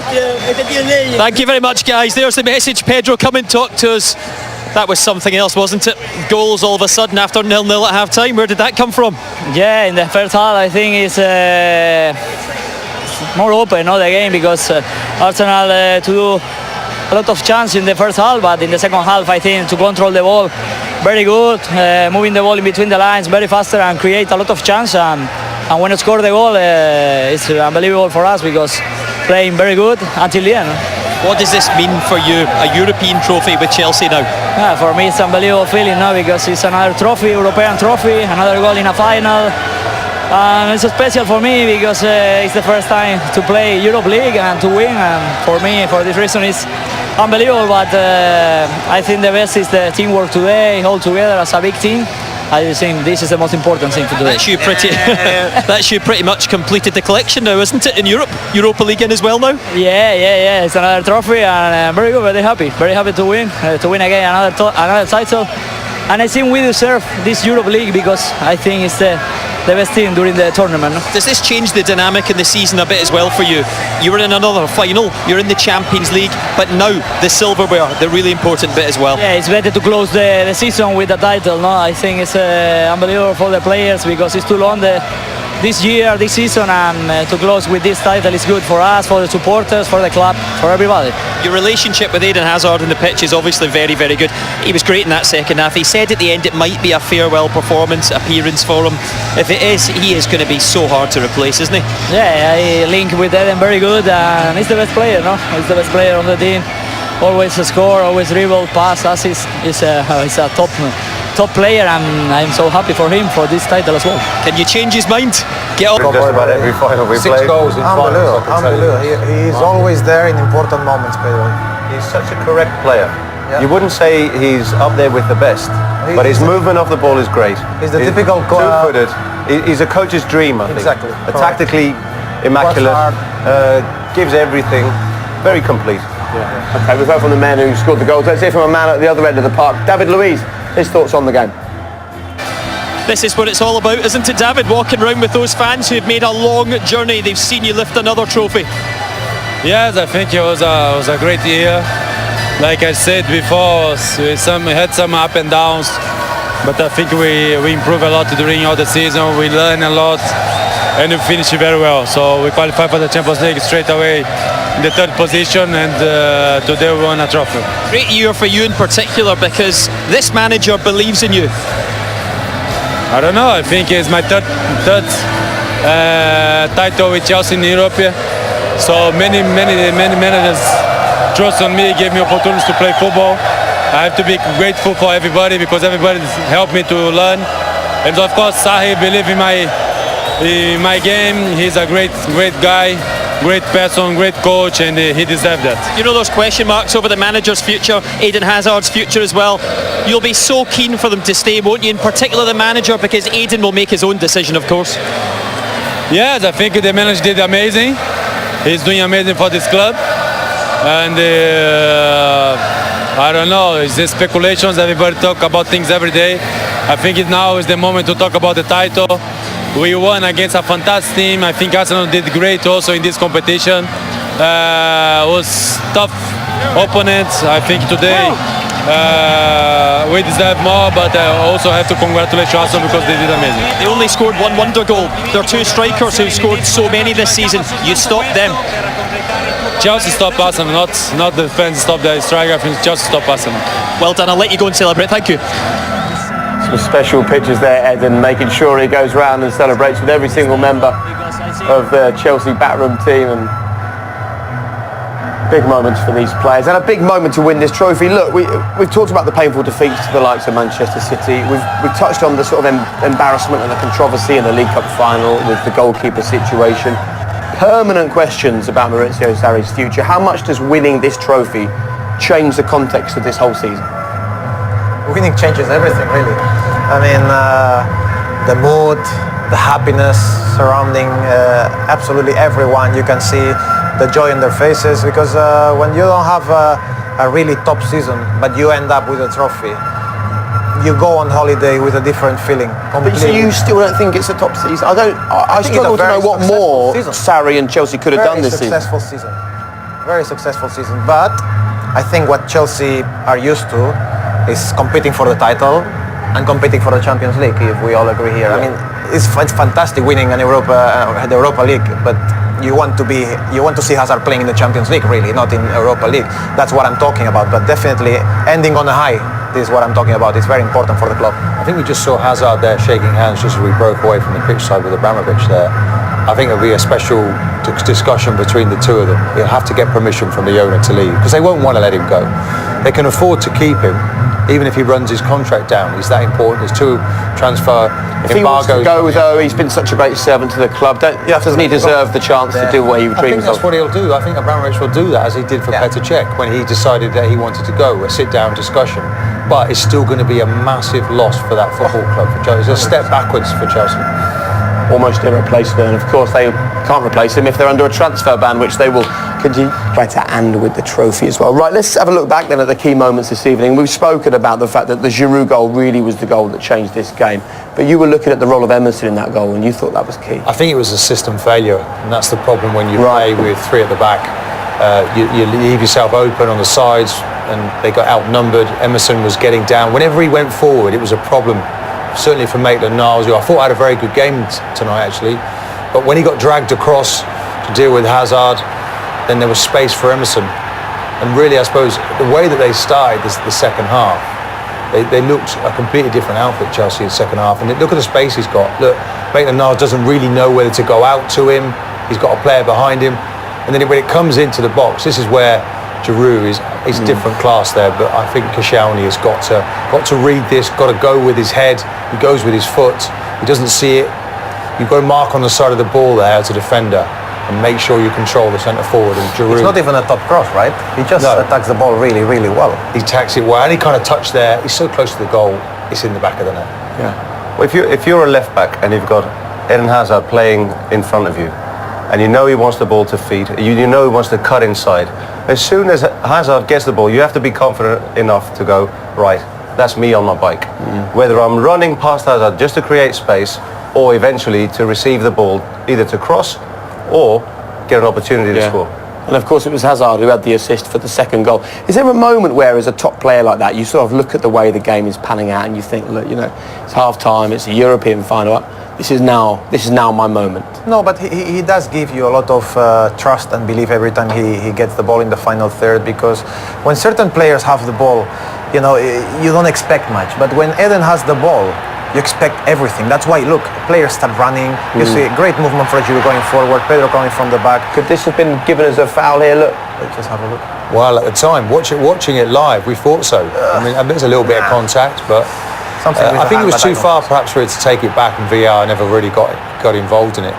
Thank you very much, guys. There's the message. Pedro, come and talk to us. That was something else, wasn't it? Goals all of a sudden after 0-0 at half-time. Where did that come from? Yeah, in the first half, I think it's more open, the game, because Arsenal to do a lot of chance in the first half, but in the second half, I think to control the ball very good, moving the ball in between the lines very faster and create a lot of chance. And when you score the goal, it's unbelievable for us because playing very good until the end. What does this mean for you, a European trophy with Chelsea now? Yeah, for me, it's an unbelievable feeling now because it's another trophy, European trophy, another goal in a final. And it's special for me because it's the first time to play Europe League and to win. And for me, for this reason, it's unbelievable. But I think the best is the teamwork today, all together as a big team. I think this is the most important thing to do. That's you pretty much completed the collection now, isn't it, in Europe? Europa League in as well now? Yeah. It's another trophy and I'm very good, very happy to win again another title. And I think we deserve this Europe League because I think it's the best team during the tournament. Does this change the dynamic in the season a bit as well for you? You were in another final, you're in the Champions League, but now the silverware, the really important bit as well. Yeah, it's better to close the season with the title. No, I think it's unbelievable for the players because it's too long this year, this season, and to close with this title is good for us, for the supporters, for the club, for everybody. Your relationship with Eden Hazard on the pitch is obviously very, very good. He was great in that second half. He said at the end it might be a farewell appearance for him. If it is, he is going to be so hard to replace, isn't he? Yeah, I link with Eden very good, and he's the best player, no? He's the best player on the team. Always score, always dribble, pass, assist. He's a top player, and I'm so happy for him for this title as well. Can you change his mind? Get on. Just about every final we played. 6 goals in finals. Unbelievable. He's always there in important moments, Pedro. He's such a correct player. Yeah. You wouldn't say he's up there with the best, but his movement off the ball is great. He's the typical two-footed. He's a coach's dream, I think. Exactly. Tactically immaculate. Gives everything. Very complete. Yeah. Okay, we've heard from the man who scored the goals. Let's hear from a man at the other end of the park. David Luiz, his thoughts on the game. This is what it's all about, isn't it, David? Walking around with those fans who've made a long journey. They've seen you lift another trophy. Yes, I think it was a great year. Like I said before, we had some up and downs, but I think we improved a lot during all the season. We learned a lot, and we finished very well. So we qualified for the Champions League straight away in the 3rd position, and today we won a trophy. Great year for you in particular because this manager believes in you. I don't know. I think it's my third title with Chelsea in Europe. So many managers trust on me, gave me opportunities to play football. I have to be grateful for everybody because everybody helped me to learn. And of course, Sahi believe in my game. He's a great guy, great person, great coach, and he deserved that. You know, there's question marks over the manager's future, Eden Hazard's future as well. You'll be so keen for them to stay, won't you? In particular the manager, because Eden will make his own decision, of course. Yes, I think the manager did amazing. He's doing amazing for this club. And I don't know, it's the speculations. Everybody talk about things every day. I think now is the moment to talk about the title. We won against a fantastic team. I think Arsenal did great also in this competition. It was tough opponents. I think today we deserve more, but I also have to congratulate Arsenal because they did amazing. They only scored one wonder goal. There are 2 strikers who've scored so many this season. You stopped them. Chelsea stopped Arsenal, not the fans stopped the striker. I think Chelsea stopped Arsenal. Well done. I'll let you go and celebrate. Thank you. Some special pictures there, Eden, making sure he goes round and celebrates with every single member of the Chelsea backroom team, and big moments for these players and a big moment to win this trophy. Look, we've talked about the painful defeats to the likes of Manchester City. We've touched on the sort of embarrassment and the controversy in the League Cup final with the goalkeeper situation. Permanent questions about Maurizio Sarri's future. How much does winning this trophy change the context of this whole season? Winning changes everything, really. I mean, the mood, the happiness surrounding absolutely everyone. You can see the joy in their faces because when you don't have a really top season, but you end up with a trophy, you go on holiday with a different feeling. But so you still don't think it's a top season? I struggle to know what more Sarri and Chelsea could have done this season. Very successful season. very successful season. But I think what Chelsea are used to is competing for the title and competing for the Champions League, if we all agree here. I mean, it's fantastic winning the Europa League, but you want to see Hazard playing in the Champions League, really, not in Europa League. That's what I'm talking about. But definitely ending on a high, this is what I'm talking about. It's very important for the club. I think we just saw Hazard there shaking hands just as we broke away from the pitch side with Abramovich there. I think it'll be a special discussion between the two of them. He'll have to get permission from the owner to leave because they won't want to let him go. They can afford to keep him even if he runs his contract down. He's that important. There's two transfer If he wants embargoes. to go, though, he's been such a great servant to the club. Doesn't he deserve the chance to do what he I think dreams that's of? what he'll do. I think Abramovich will do that as he did for Petr Cech when he decided that he wanted to go, a sit-down discussion. But it's still going to be a massive loss for that football club for Chelsea. It's a step backwards for Chelsea. Almost irreplaceable, and of course they can't replace him if they're under a transfer ban, which they will continue to and with the trophy as well. Right, let's have a look back then at the key moments this evening. We've spoken about the fact that the Giroud goal really was the goal that changed this game, but you were looking at the role of Emerson in that goal and you thought that was key. I think it was a system failure, and that's the problem when you play with three at the back. You leave yourself open on the sides, and they got outnumbered. Emerson was getting down. Whenever he went forward, it was a problem. Certainly for Maitland-Niles, who I thought had a very good game tonight actually, but when he got dragged across to deal with Hazard, then there was space for Emerson. And really, I suppose the way that they started the second half, they looked a completely different outfit, Chelsea, in the second half. And look at the space he's got. Look, Maitland-Niles doesn't really know whether to go out to him. He's got a player behind him, and then when it comes into the box, this is where Giroud is a different class there, but I think Koscielny has got to read this, got to go with his head. He goes with his foot. He doesn't see it. You've got to mark on the side of the ball there as a defender and make sure you control the centre forward. And Giroud, It's not even a top cross, right? He just attacks the ball really, really well. he attacks it well. Any kind of touch there, he's so close to the goal, it's in the back of the net. Well, if you're a left back and you've got Eden Hazard playing in front of you, and you know he wants the ball to feed, you know he wants to cut inside. As soon as Hazard gets the ball, you have to be confident enough to go, right, that's me on my bike. Whether I'm running past Hazard just to create space, or eventually to receive the ball, either to cross or get an opportunity to score. And of course it was Hazard who had the assist for the second goal. Is there a moment where, as a top player like that, you sort of look at the way the game is panning out and you think, look, it's half time, it's a European final, this is now my moment? No, but he does give you a lot of trust and belief every time he gets the ball in the final third, because when certain players have the ball, you don't expect much. But when Eden has the ball, you expect everything. That's why, look, players start running. You see great movement for Giroud going forward, Pedro coming from the back. Could this have been given as a foul here? Look. Let's just have a look. Well, at the time, watching it live, we thought so. I mean, there's a little bit of contact, but I think it was too far perhaps for it to take it back, and VAR never really got involved in it.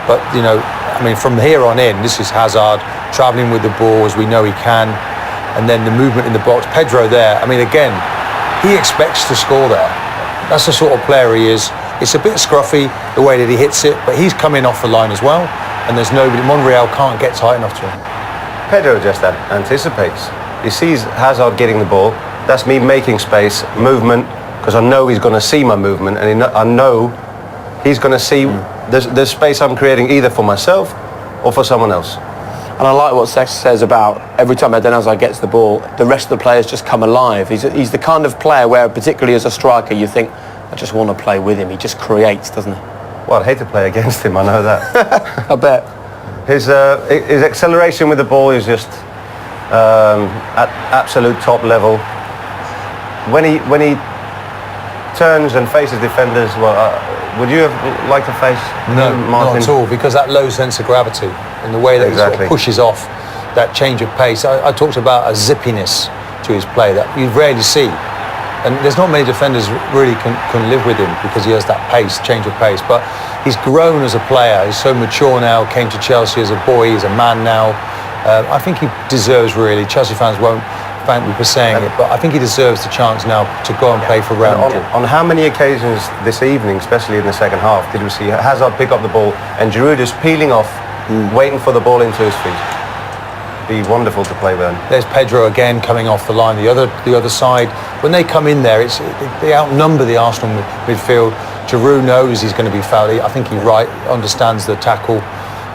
But, I mean, from here on in, this is Hazard travelling with the ball as we know he can, and then the movement in the box. Pedro there, I mean, again, he expects to score there. That's the sort of player he is. It's a bit scruffy, the way that he hits it, but he's coming off the line as well, and there's nobody, Monreal can't get tight enough to him. Pedro just anticipates. He sees Hazard getting the ball. That's me making space, movement, because I know he's going to see my movement, and I know he's going to see the space I'm creating either for myself or for someone else. And I like what Sex says about every time Eden Hazard gets the ball, the rest of the players just come alive. He's the kind of player where, particularly as a striker, you think, I just want to play with him. He just creates, doesn't he? Well, I'd hate to play against him, I know that. I bet. His acceleration with the ball is just at absolute top level. When he turns and faces defenders, would you have liked to face No, Martin? not at all, because that low sense of gravity and the way that he sort of pushes off that change of pace. I talked about a zippiness to his play that you rarely see. And there's not many defenders really can live with him because he has that pace, change of pace. But he's grown as a player. He's so mature now, came to Chelsea as a boy, he's a man now. I think he deserves, really, Chelsea fans won't thank me for saying it, but I think he deserves the chance now to go and play for Real Madrid. On how many occasions this evening, especially in the second half, did we see Hazard pick up the ball and Giroud is peeling off, waiting for the ball into his feet? Be wonderful to play with him. There's Pedro again coming off the line, the other side. When they come in there, they outnumber the Arsenal midfield. Giroud knows he's going to be fouled. I think he understands the tackle.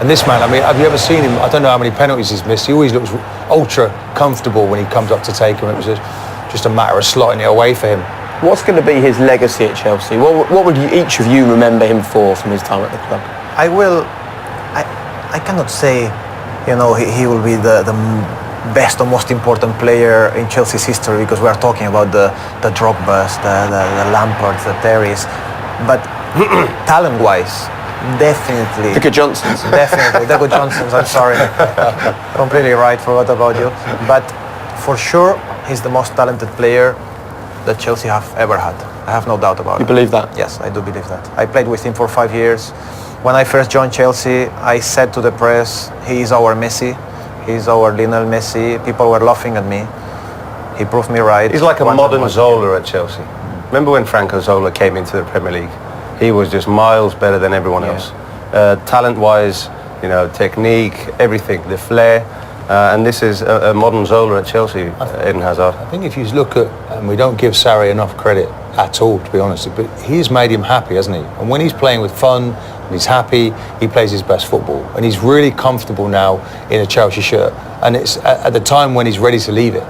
And this man, I mean, have you ever seen him? I don't know how many penalties he's missed. He always looks ultra comfortable when he comes up to take them. It was just a matter of slotting it away for him. What's going to be his legacy at Chelsea? What would each of you remember him for from his time at the club? I cannot say, you know, he will be the best or most important player in Chelsea's history, because we are talking about the Drogbas, the Lampards, the Terrys, but talent-wise, definitely. The Good Johnsons. Definitely, the Good Johnsons, I'm sorry. Completely right, forgot about you. But for sure, he's the most talented player that Chelsea have ever had. I have no doubt about it. You believe that? Yes, I do believe that. I played with him for 5 years. When I first joined Chelsea, I said to the press, he is our Messi. He's our Lionel Messi. People were laughing at me. He proved me right. He's like a modern Zola at Chelsea. Remember when Franco Zola came into the Premier League? He was just miles better than everyone else. Talent-wise, you know, technique, everything, the flair. And this is a modern Zola at Chelsea, Eden Hazard. I think if you look at, and we don't give Sarri enough credit at all, to be honest, but he's made him happy, hasn't he? And when he's playing with fun, and he's happy, he plays his best football. And he's really comfortable now in a Chelsea shirt. And it's at the time when he's ready to leave it.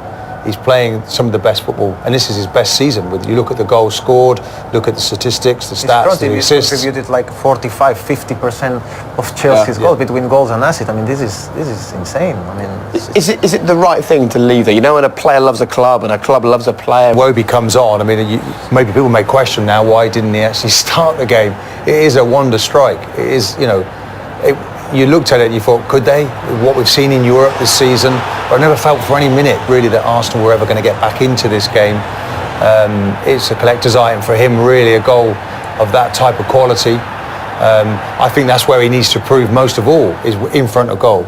He's playing some of the best football, and this is his best season. You look at the goals scored, look at the statistics, the stats, the assists. He's contributed like 45-50% of Chelsea's goals between goals and assists. I mean, this is insane. I mean, is it the right thing to leave there? You know, when a player loves a club and a club loves a player. Wobie comes on. I mean, maybe people may question now, why didn't he actually start the game? It is a wonder strike. It is, you know. You looked at it and you thought, could they? What we've seen in Europe this season, I never felt for any minute really that Arsenal were ever going to get back into this game. It's a collector's item for him, really, a goal of that type of quality. I think that's where he needs to prove most of all, is in front of goal.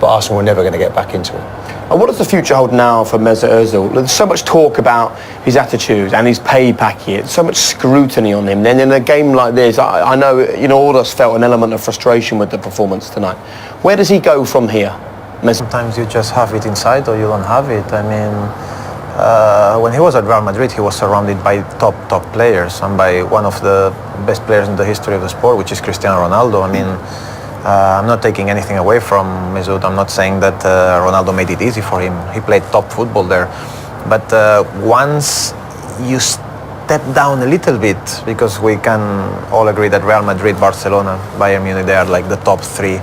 But Arsenal were never going to get back into it. And what does the future hold now for Mesut Ozil? There's so much talk about his attitude and his pay packet, so much scrutiny on him. Then in a game like this, I know, you know, all of us felt an element of frustration with the performance tonight. Where does he go from here, Mesut? Sometimes you just have it inside or you don't have it. I mean, when he was at Real Madrid, he was surrounded by top players and by one of the best players in the history of the sport, which is Cristiano Ronaldo. I mean, I'm not taking anything away from Mesut. I'm not saying that Ronaldo made it easy for him. He played top football there. But once you step down a little bit, because we can all agree that Real Madrid, Barcelona, Bayern Munich, they are like the top three.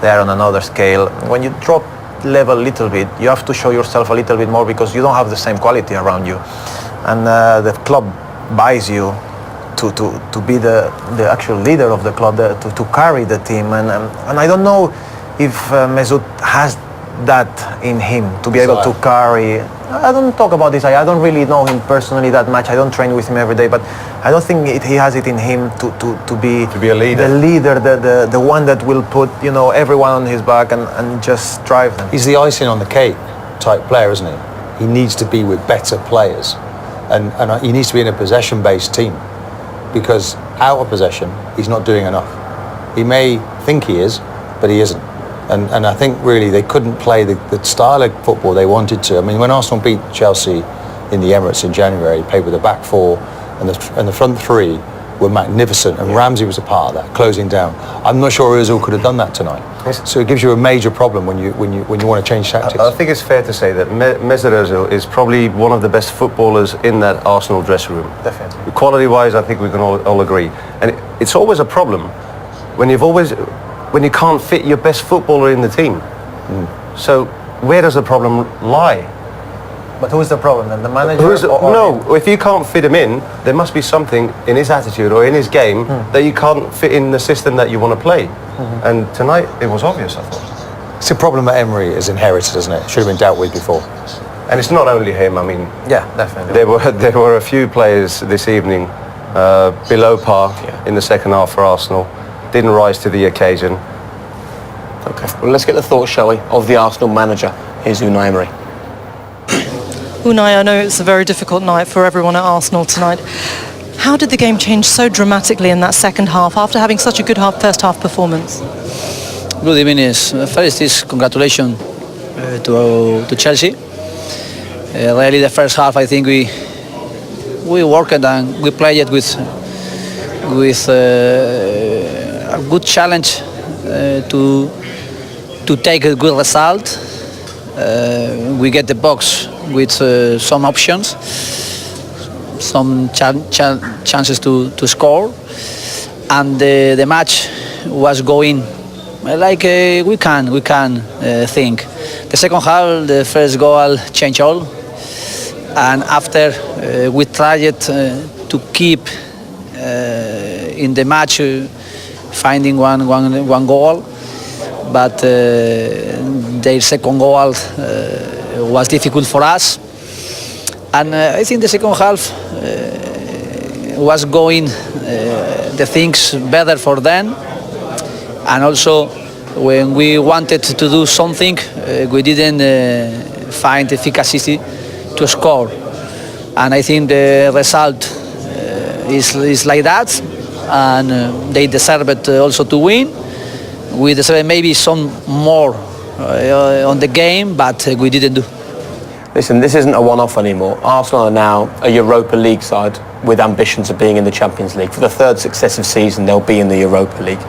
They are on another scale. When you drop level a little bit, you have to show yourself a little bit more, because you don't have the same quality around you. And the club buys you to be the actual leader of the club, to carry the team, and I don't know if Mesut has that in him, to be able to carry. I don't talk about this. I don't really know him personally that much. I don't train with him every day, but I don't think he has it in him to be a leader. The leader, the one that will put, you know, everyone on his back and just drive them. He's the icing on the cake type player, isn't he? He needs to be with better players, and he needs to be in a possession-based team. Because out of possession, he's not doing enough. He may think he is, but he isn't. And I think really they couldn't play the style of football they wanted to. I mean, when Arsenal beat Chelsea in the Emirates in January, played with a back four, and the front three were magnificent, and Ramsey was a part of that, closing down. I'm not sure Ozil could have done that tonight. So it gives you a major problem when you want to change tactics. I think it's fair to say that Mesut Ozil is probably one of the best footballers in that Arsenal dressing room. Definitely. Quality-wise, I think we can all agree. And it's always a problem when you can't fit your best footballer in the team. So where does the problem lie? But who is the problem then? The manager? No, if you can't fit him in, there must be something in his attitude or in his game that you can't fit in the system that you want to play. And tonight, it was obvious, I thought. It's a problem that Emery has inherited, isn't it? Should have been dealt with before. And it's not only him, I mean... Yeah, definitely. There were a few players this evening below par in the second half for Arsenal. Didn't rise to the occasion. Okay, well, let's get the thoughts, shall we, of the Arsenal manager. Here's Unai Emery. Unai, I know it's a very difficult night for everyone at Arsenal tonight. How did the game change so dramatically in that second half after having such a good first half performance? Good evening. First, congratulations to Chelsea. Really, the first half, I think we worked and we played it with a good challenge to take a good result. We get the box with some options, some chances to score, and the match was going like we can think. The second half, the first goal changed all, and after we tried to keep in the match, finding one goal, but their second goal was difficult for us, and I think the second half was going the things better for them, and also when we wanted to do something, we didn't find efficacy to score, and I think the result is like that, and they deserve it also to win. We deserve maybe some more on the game, but we didn't do. Listen, this isn't a one-off anymore. Arsenal are now a Europa League side with ambitions of being in the Champions League. For the third successive season, they'll be in the Europa League.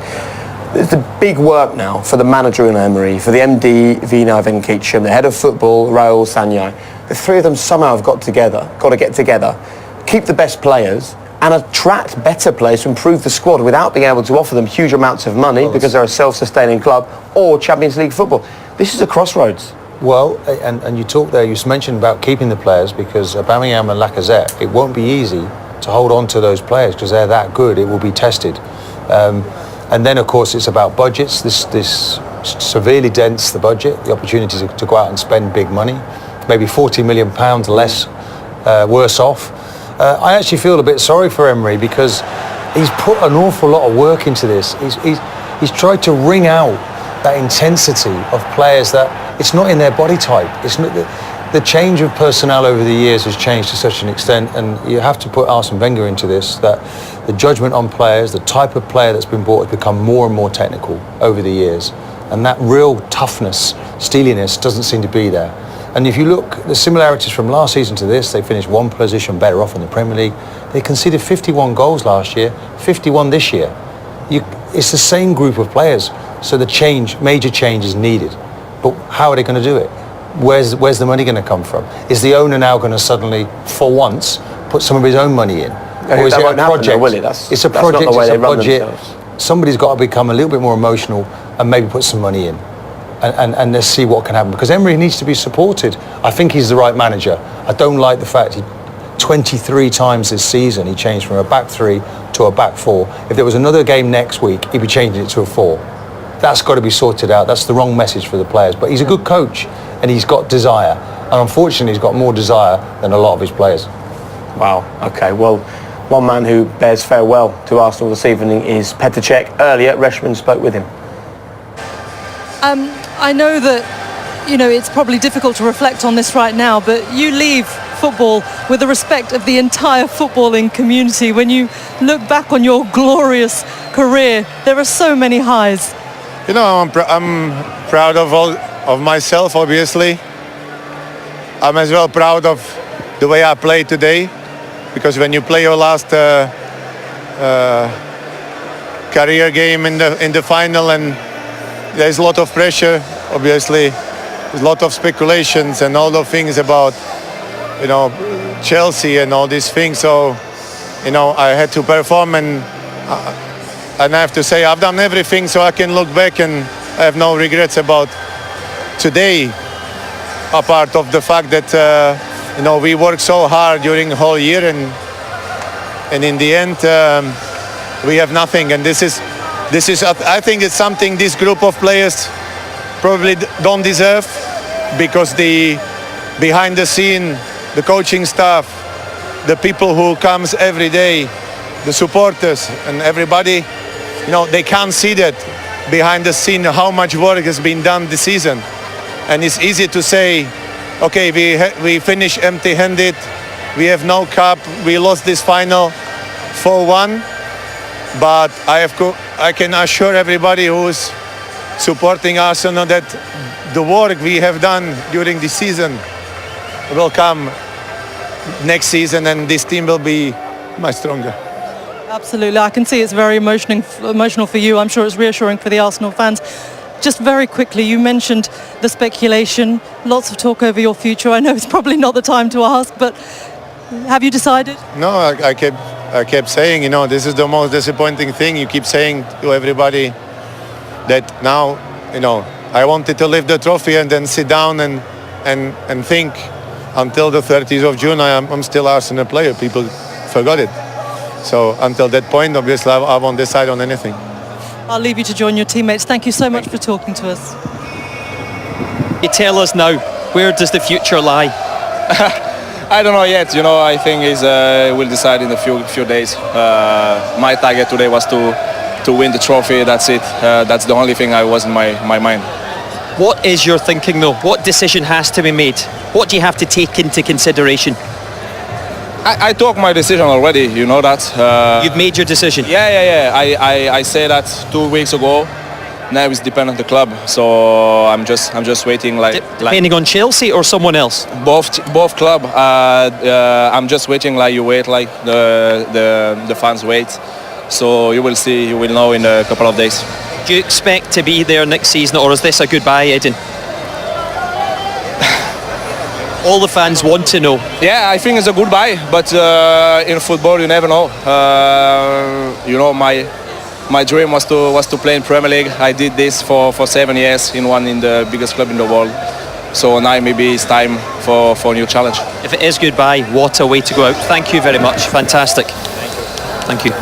It's the big work now for the manager Unai Emery, for the MD Vina Venkichem, the head of football Raul Sanllehi. The three of them somehow have got to get together, keep the best players, and attract better players to improve the squad without being able to offer them huge amounts of money because they're a self-sustaining club or Champions League football. This is a crossroads. Well, and you talked there, you mentioned about keeping the players, because Aubameyang and Lacazette, it won't be easy to hold on to those players because they're that good. It will be tested. And then, of course, it's about budgets. This severely dents the budget, the opportunity to go out and spend big money, maybe £40 million less, worse off. I actually feel a bit sorry for Emery because he's put an awful lot of work into this. He's tried to wring out that intensity of players that it's not in their body type. It's not the change of personnel over the years has changed to such an extent, and you have to put Arsene Wenger into this, that the judgment on players, the type of player that's been bought has become more and more technical over the years, and that real toughness, steeliness doesn't seem to be there. And if you look, the similarities from last season to this, they finished one position better off in the Premier League. They conceded 51 goals last year, 51 this year. It's the same group of players, so the major change is needed. But how are they going to do it? Where's the money going to come from? Is the owner now going to suddenly, for once, put some of his own money in? Or is it a project? Will it? It's a project, it's a budget. Somebody's got to become a little bit more emotional and maybe put some money in. And let's see what can happen, because Emery needs to be supported. I think he's the right manager. I don't like the fact 23 times this season he changed from a back three to a back four. If there was another game next week, he'd be changing it to a four. That's got to be sorted out. That's the wrong message for the players. But he's a good coach and he's got desire. And unfortunately, he's got more desire than a lot of his players. Wow. Okay. Well, one man who bears farewell to Arsenal this evening is Petr Cech. Earlier, Reshman spoke with him. I know that, it's probably difficult to reflect on this right now, but you leave football with the respect of the entire footballing community. When you look back on your glorious career, there are so many highs. I'm proud of myself, obviously. I'm as well proud of the way I played today, because when you play your last career game in the final, and there's a lot of pressure, obviously, there's a lot of speculations and all the things about, Chelsea and all these things. So, I had to perform, and I have to say I've done everything so I can look back and I have no regrets about today, apart of the fact that, we worked so hard during the whole year, and in the end, we have nothing. And this is, I think it's something this group of players probably don't deserve, because behind the scene, the coaching staff, the people who comes every day, the supporters and everybody, they can't see that behind the scene how much work has been done this season. And it's easy to say, okay, we finish empty-handed, we have no cup, we lost this final 4-1, but I can assure everybody who's supporting Arsenal that the work we have done during the season will come next season, and this team will be much stronger. Absolutely. I can see it's very emotional for you. I'm sure it's reassuring for the Arsenal fans. Just very quickly, you mentioned the speculation, lots of talk over your future. I know it's probably not the time to ask, but have you decided? No, I kept saying, you know, this is the most disappointing thing. You keep saying to everybody that now, you know, I wanted to lift the trophy and then sit down and think until the 30th of June I'm still Arsenal player. People forgot it. So until that point, obviously, I won't decide on anything. I'll leave you to join your teammates. Thank you so much for talking to us. You tell us now, where does the future lie? I don't know yet. You know, I think we'll decide in a few days. My target today was to win the trophy. That's it. That's the only thing I was in my mind. What is your thinking though? What decision has to be made? What do you have to take into consideration? I took my decision already. You know that. You've made your decision. Yeah. I said that 2 weeks ago. Now it's dependent on the club. So I'm just waiting. Depending on Chelsea or someone else. Both club. I'm just waiting. Like you wait. Like the fans wait. So you will see. You will know in a couple of days. Do you expect to be there next season, or is this a goodbye, Edin? All the fans want to know. Yeah, I think it's a goodbye, but in football you never know. You know, my dream was to play in Premier League. I did this for 7 years in the biggest club in the world. So now maybe it's time for a new challenge. If it is goodbye, what a way to go out. Thank you very much. Fantastic. Thank you.